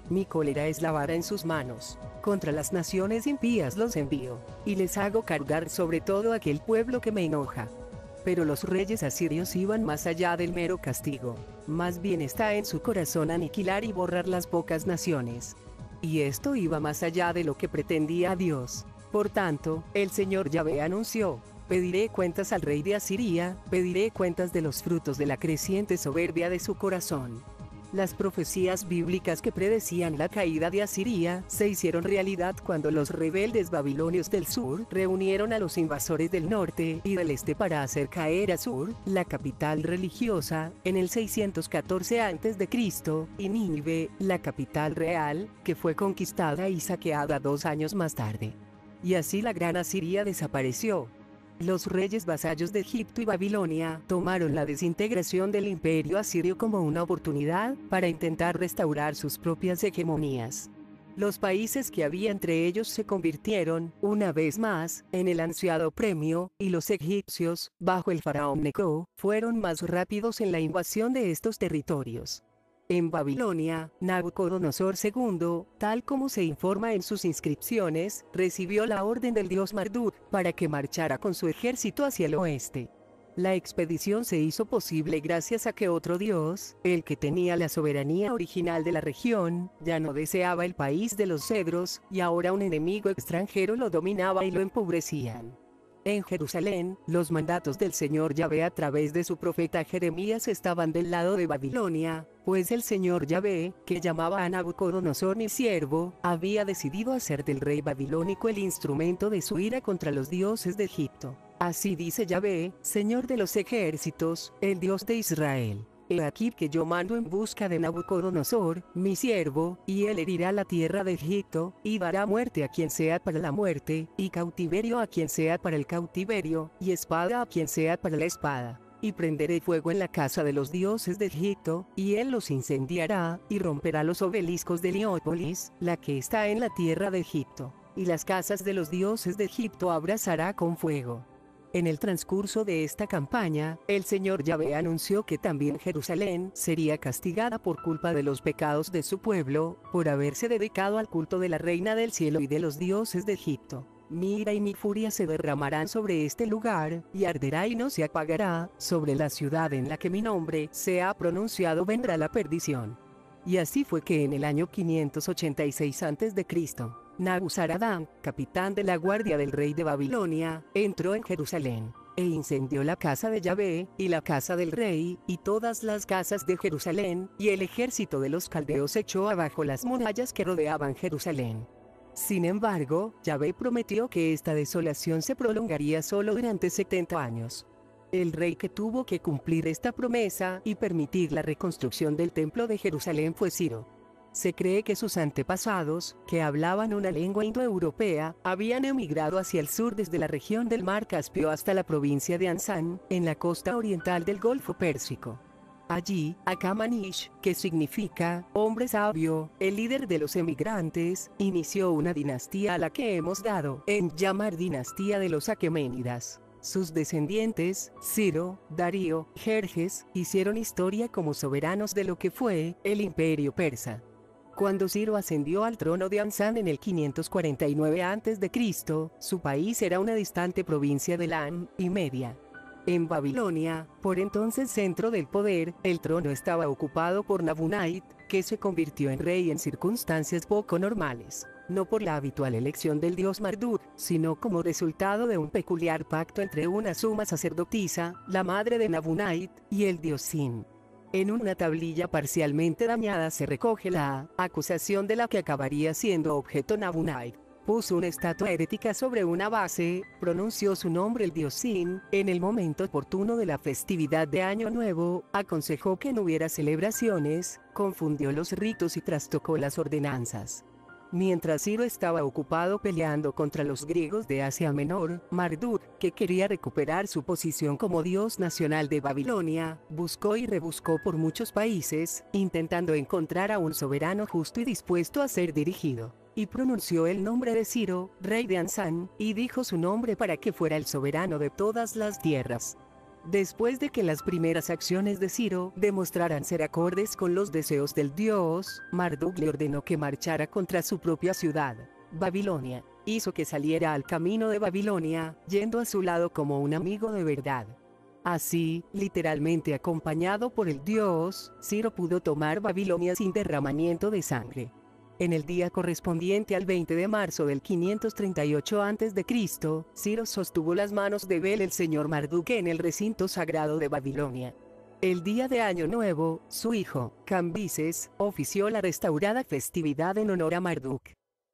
Mi cólera es la vara en sus manos. Contra las naciones impías los envío, y les hago cargar sobre todo aquel pueblo que me enoja. Pero los reyes asirios iban más allá del mero castigo. Más bien está en su corazón aniquilar y borrar las pocas naciones. Y esto iba más allá de lo que pretendía Dios. Por tanto, el Señor Yahvé anunció: pediré cuentas al rey de Asiria, pediré cuentas de los frutos de la creciente soberbia de su corazón. Las profecías bíblicas que predecían la caída de Asiria se hicieron realidad cuando los rebeldes babilonios del sur reunieron a los invasores del norte y del este para hacer caer Asur, la capital religiosa, en el 614 a.C., y Nínive, la capital real, que fue conquistada y saqueada 2 años más tarde. Y así la gran Asiria desapareció. Los reyes vasallos de Egipto y Babilonia tomaron la desintegración del imperio asirio como una oportunidad para intentar restaurar sus propias hegemonías. Los países que había entre ellos se convirtieron, una vez más, en el ansiado premio, y los egipcios, bajo el faraón Neco, fueron más rápidos en la invasión de estos territorios. En Babilonia, Nabucodonosor II, tal como se informa en sus inscripciones, recibió la orden del dios Marduk para que marchara con su ejército hacia el oeste. La expedición se hizo posible gracias a que otro dios, el que tenía la soberanía original de la región, ya no deseaba el país de los cedros, y ahora un enemigo extranjero lo dominaba y lo empobrecían. En Jerusalén, los mandatos del Señor Yahvé a través de su profeta Jeremías estaban del lado de Babilonia, pues el Señor Yahvé, que llamaba a Nabucodonosor mi siervo, había decidido hacer del rey babilónico el instrumento de su ira contra los dioses de Egipto. Así dice Yahvé, Señor de los ejércitos, el Dios de Israel. He aquí que yo mando en busca de Nabucodonosor, mi siervo, y él herirá la tierra de Egipto, y dará muerte a quien sea para la muerte, y cautiverio a quien sea para el cautiverio, y espada a quien sea para la espada. Y prenderé fuego en la casa de los dioses de Egipto, y él los incendiará, y romperá los obeliscos de Heliópolis, la que está en la tierra de Egipto. Y las casas de los dioses de Egipto abrazará con fuego. En el transcurso de esta campaña, el Señor Yahvé anunció que también Jerusalén sería castigada por culpa de los pecados de su pueblo, por haberse dedicado al culto de la Reina del Cielo y de los dioses de Egipto. Mi ira y mi furia se derramarán sobre este lugar, y arderá y no se apagará, sobre la ciudad en la que mi nombre se ha pronunciado vendrá la perdición. Y así fue que en el año 586 a.C., Nabuzaradán, capitán de la guardia del rey de Babilonia, entró en Jerusalén, e incendió la casa de Yahvé, y la casa del rey, y todas las casas de Jerusalén, y el ejército de los caldeos echó abajo las murallas que rodeaban Jerusalén. Sin embargo, Yahvé prometió que esta desolación se prolongaría solo durante 70 años. El rey que tuvo que cumplir esta promesa y permitir la reconstrucción del templo de Jerusalén fue Ciro. Se cree que sus antepasados, que hablaban una lengua indoeuropea, habían emigrado hacia el sur desde la región del mar Caspio hasta la provincia de Ansán, en la costa oriental del Golfo Pérsico. Allí, Akamanish, que significa hombre sabio, el líder de los emigrantes, inició una dinastía a la que hemos dado en llamar dinastía de los Aqueménidas. Sus descendientes, Ciro, Darío, Jerjes, hicieron historia como soberanos de lo que fue el imperio persa. Cuando Ciro ascendió al trono de Ansán en el 549 a.C., su país era una distante provincia de Elam y Media. En Babilonia, por entonces centro del poder, el trono estaba ocupado por Nabunait, que se convirtió en rey en circunstancias poco normales, no por la habitual elección del dios Marduk, sino como resultado de un peculiar pacto entre una suma sacerdotisa, la madre de Nabunait, y el dios Sin. En una tablilla parcialmente dañada se recoge la acusación de la que acabaría siendo objeto Nabunait. Puso una estatua herética sobre una base, pronunció su nombre el dios Sin, en el momento oportuno de la festividad de Año Nuevo, aconsejó que no hubiera celebraciones, confundió los ritos y trastocó las ordenanzas. Mientras Ciro estaba ocupado peleando contra los griegos de Asia Menor, Marduk, que quería recuperar su posición como dios nacional de Babilonia, buscó y rebuscó por muchos países, intentando encontrar a un soberano justo y dispuesto a ser dirigido. Y pronunció el nombre de Ciro, rey de Ansán, y dijo su nombre para que fuera el soberano de todas las tierras. Después de que las primeras acciones de Ciro demostraran ser acordes con los deseos del dios, Marduk le ordenó que marchara contra su propia ciudad, Babilonia. Hizo que saliera al camino de Babilonia, yendo a su lado como un amigo de verdad. Así, literalmente acompañado por el dios, Ciro pudo tomar Babilonia sin derramamiento de sangre. En el día correspondiente al 20 de marzo del 538 a.C., Ciro sostuvo las manos de Bel el señor Marduk en el recinto sagrado de Babilonia. El día de Año Nuevo, su hijo, Cambises, ofició la restaurada festividad en honor a Marduk.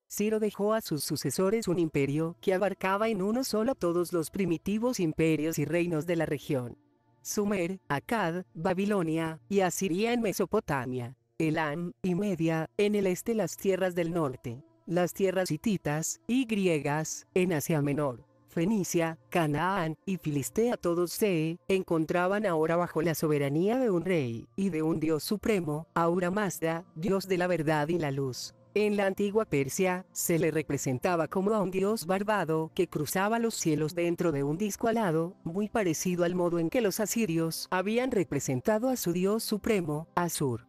Ciro dejó a sus sucesores un imperio que abarcaba en uno solo todos los primitivos imperios y reinos de la región: Sumer, Akkad, Babilonia, y Asiria en Mesopotamia. Elam y Media, en el este las tierras del norte, las tierras hititas y griegas, en Asia Menor, Fenicia, Canaán y Filistea todos se encontraban ahora bajo la soberanía de un rey y de un dios supremo, Ahura Mazda, dios de la verdad y la luz. En la antigua Persia, se le representaba como a un dios barbado que cruzaba los cielos dentro de un disco alado, muy parecido al modo en que los asirios habían representado a su dios supremo, Asur.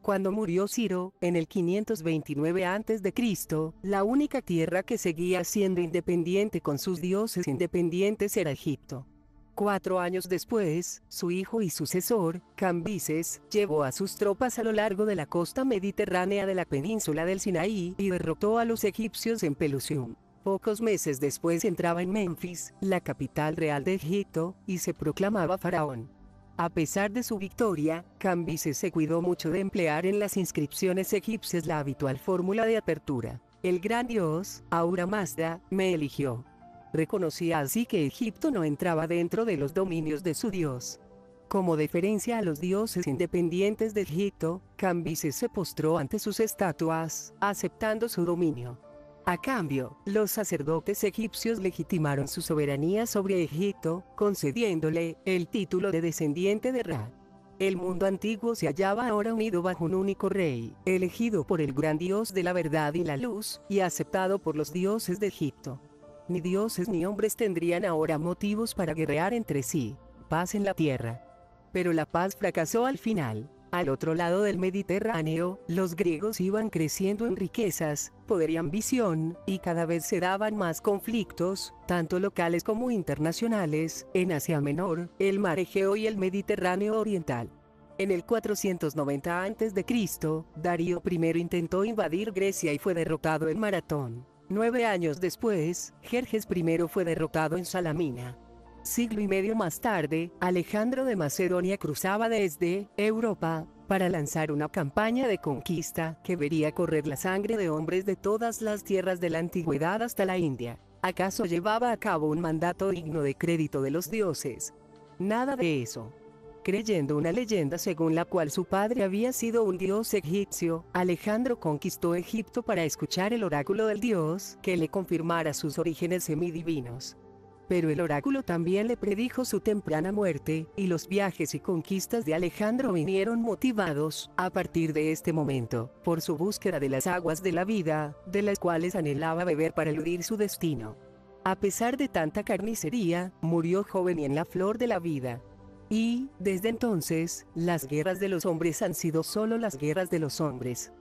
Cuando murió Ciro, en el 529 a.C., la única tierra que seguía siendo independiente con sus dioses independientes era Egipto. 4 años después, su hijo y sucesor, Cambises, llevó a sus tropas a lo largo de la costa mediterránea de la península del Sinaí y derrotó a los egipcios en Pelusium. Pocos meses después entraba en Menfis, la capital real de Egipto, y se proclamaba faraón. A pesar de su victoria, Cambises se cuidó mucho de emplear en las inscripciones egipcias la habitual fórmula de apertura: el gran Dios, Ahura Mazda, me eligió. Reconocía así que Egipto no entraba dentro de los dominios de su Dios. Como deferencia a los dioses independientes de Egipto, Cambises se postró ante sus estatuas, aceptando su dominio. A cambio, los sacerdotes egipcios legitimaron su soberanía sobre Egipto, concediéndole el título de descendiente de Ra. El mundo antiguo se hallaba ahora unido bajo un único rey, elegido por el gran Dios de la verdad y la luz, y aceptado por los dioses de Egipto. Ni dioses ni hombres tendrían ahora motivos para guerrear entre sí. Paz en la tierra. Pero la paz fracasó al final. Al otro lado del Mediterráneo, los griegos iban creciendo en riquezas, poder y ambición, y cada vez se daban más conflictos, tanto locales como internacionales, en Asia Menor, el Mar Egeo y el Mediterráneo Oriental. En el 490 a.C., Darío I intentó invadir Grecia y fue derrotado en Maratón. 9 años después, Jerjes I fue derrotado en Salamina. Siglo y medio más tarde, Alejandro de Macedonia cruzaba desde Europa para lanzar una campaña de conquista que vería correr la sangre de hombres de todas las tierras de la antigüedad hasta la India. ¿Acaso llevaba a cabo un mandato digno de crédito de los dioses? Nada de eso. Creyendo una leyenda según la cual su padre había sido un dios egipcio, Alejandro conquistó Egipto para escuchar el oráculo del dios que le confirmara sus orígenes semidivinos. Pero el oráculo también le predijo su temprana muerte, y los viajes y conquistas de Alejandro vinieron motivados, a partir de este momento, por su búsqueda de las aguas de la vida, de las cuales anhelaba beber para eludir su destino. A pesar de tanta carnicería, murió joven y en la flor de la vida. Y, desde entonces, las guerras de los hombres han sido solo las guerras de los hombres.